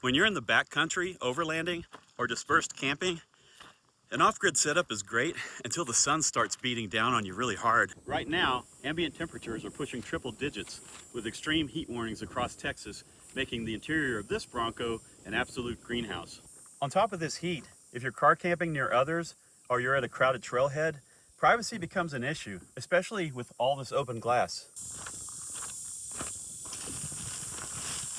When you're in the backcountry, overlanding, or dispersed camping, an off-grid setup is great until the sun starts beating down on you really hard. Right now, ambient temperatures are pushing triple digits with extreme heat warnings across Texas, making the interior of this Bronco an absolute greenhouse. On top of this heat, if you're car camping near others or you're at a crowded trailhead, privacy becomes an issue, especially with all this open glass.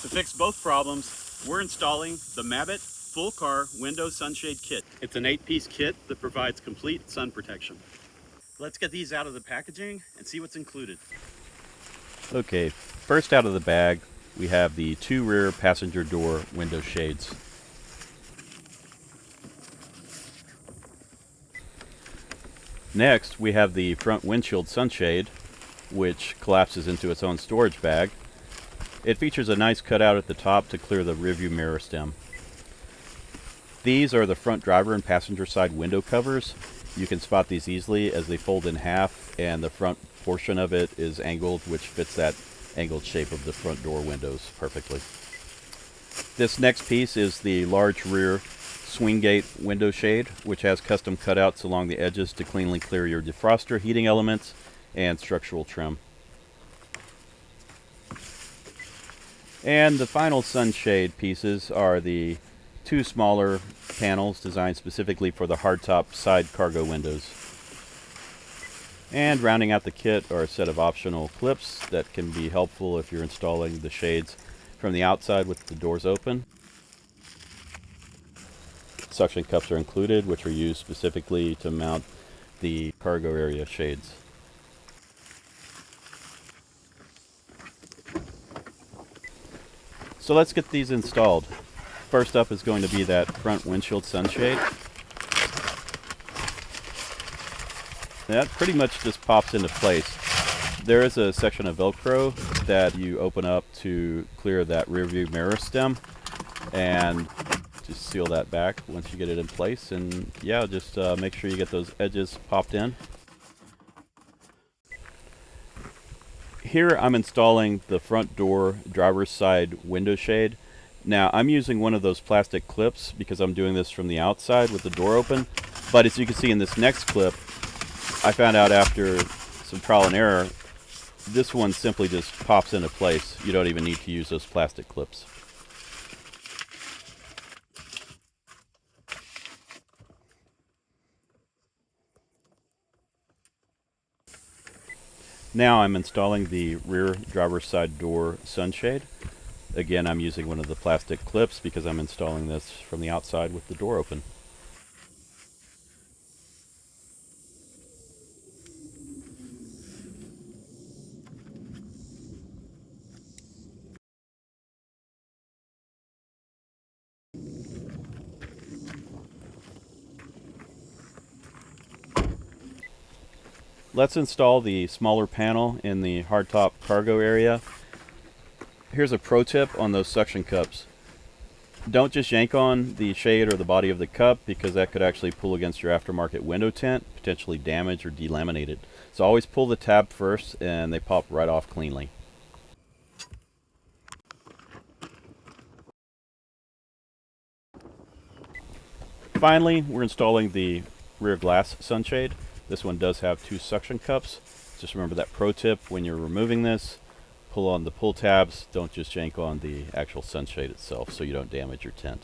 To fix both problems, we're installing the Mabett Full Car Window Sunshade Kit. It's an 8-piece kit that provides complete sun protection. Let's get these out of the packaging and see what's included. Okay, first out of the bag, we have the 2 rear passenger door window shades. Next, we have the front windshield sunshade, which collapses into its own storage bag. It features a nice cutout at the top to clear the rearview mirror stem. These are the front driver and passenger side window covers. You can spot these easily as they fold in half, and the front portion of it is angled, which fits that angled shape of the front door windows perfectly. This next piece is the large rear swing gate window shade, which has custom cutouts along the edges to cleanly clear your defroster, heating elements, and structural trim. And the final sunshade pieces are the 2 smaller panels designed specifically for the hardtop side cargo windows. And rounding out the kit are a set of optional clips that can be helpful if you're installing the shades from the outside with the doors open. Suction cups are included, which are used specifically to mount the cargo area shades. So let's get these installed. First up is going to be that front windshield sunshade. That pretty much just pops into place. There is a section of Velcro that you open up to clear that rear view mirror stem, and just seal that back once you get it in place. And yeah, just make sure you get those edges popped in. Here I'm installing the front door driver's side window shade. Now I'm using one of those plastic clips because I'm doing this from the outside with the door open, but as you can see in this next clip, I found out after some trial and error, this one simply just pops into place. You don't even need to use those plastic clips. Now I'm installing the rear driver's side door sunshade. Again, I'm using one of the plastic clips because I'm installing this from the outside with the door open. Let's install the smaller panel in the hardtop cargo area. Here's a pro tip on those suction cups. Don't just yank on the shade or the body of the cup, because that could actually pull against your aftermarket window tint, potentially damage or delaminate it. So always pull the tab first and they pop right off cleanly. Finally, we're installing the rear glass sunshade. This one does have 2 suction cups. Just remember that pro tip when you're removing this. Pull on the pull tabs, don't just yank on the actual sunshade itself so you don't damage your tint.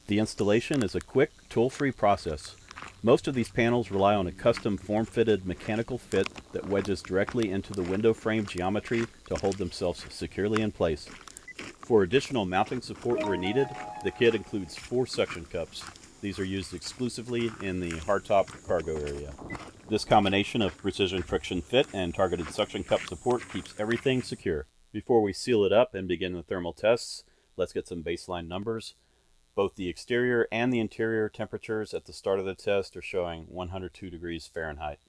The installation is a quick, tool-free process. Most of these panels rely on a custom form-fitted mechanical fit that wedges directly into the window frame geometry to hold themselves securely in place. For additional mounting support where needed, the kit includes 4 suction cups. These are used exclusively in the hardtop cargo area. This combination of precision friction fit and targeted suction cup support keeps everything secure. Before we seal it up and begin the thermal tests, let's get some baseline numbers. Both the exterior and the interior temperatures at the start of the test are showing 102 degrees Fahrenheit.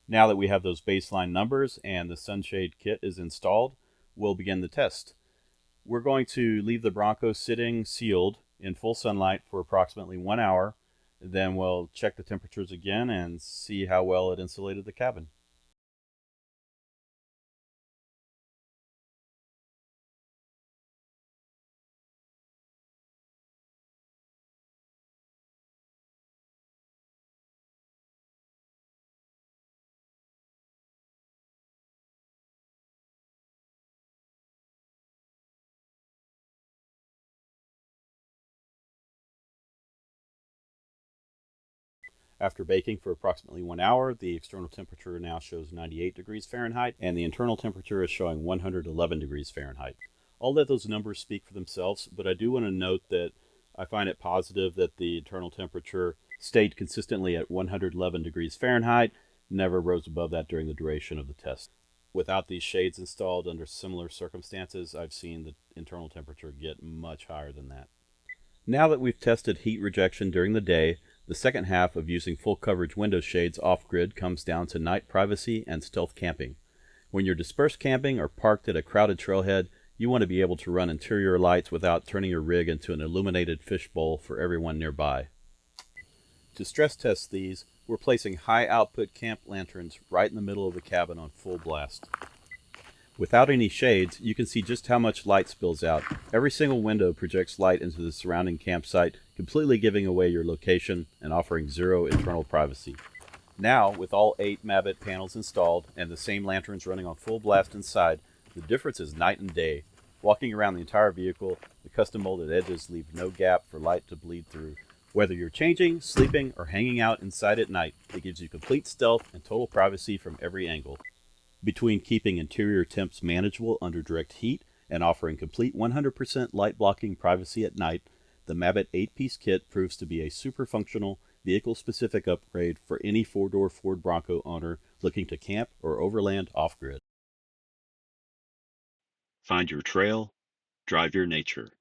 Now that we have those baseline numbers and the Sunshade Kit is installed, we'll begin the test. We're going to leave the Bronco sitting sealed in full sunlight for approximately 1 hour. Then we'll check the temperatures again and see how well it insulated the cabin. After baking for approximately 1 hour, the external temperature now shows 98 degrees Fahrenheit, and the internal temperature is showing 111 degrees Fahrenheit. I'll let those numbers speak for themselves, but I do want to note that I find it positive that the internal temperature stayed consistently at 111 degrees Fahrenheit, never rose above that during the duration of the test. Without these shades installed under similar circumstances, I've seen the internal temperature get much higher than that. Now that we've tested heat rejection during the day, the second half of using full coverage window shades off-grid comes down to night privacy and stealth camping. When you're dispersed camping or parked at a crowded trailhead, you want to be able to run interior lights without turning your rig into an illuminated fishbowl for everyone nearby. To stress test these, we're placing high output camp lanterns right in the middle of the cabin on full blast. Without any shades, you can see just how much light spills out. Every single window projects light into the surrounding campsite, completely giving away your location and offering zero internal privacy. Now, with all 8 Mabett panels installed and the same lanterns running on full blast inside, the difference is night and day. Walking around the entire vehicle, the custom molded edges leave no gap for light to bleed through. Whether you're changing, sleeping, or hanging out inside at night, it gives you complete stealth and total privacy from every angle. Between keeping interior temps manageable under direct heat and offering complete 100% light blocking privacy at night, the Mabett 8-piece kit proves to be a super functional, vehicle-specific upgrade for any 4-door Ford Bronco owner looking to camp or overland off-grid. Find your trail, drive your nature.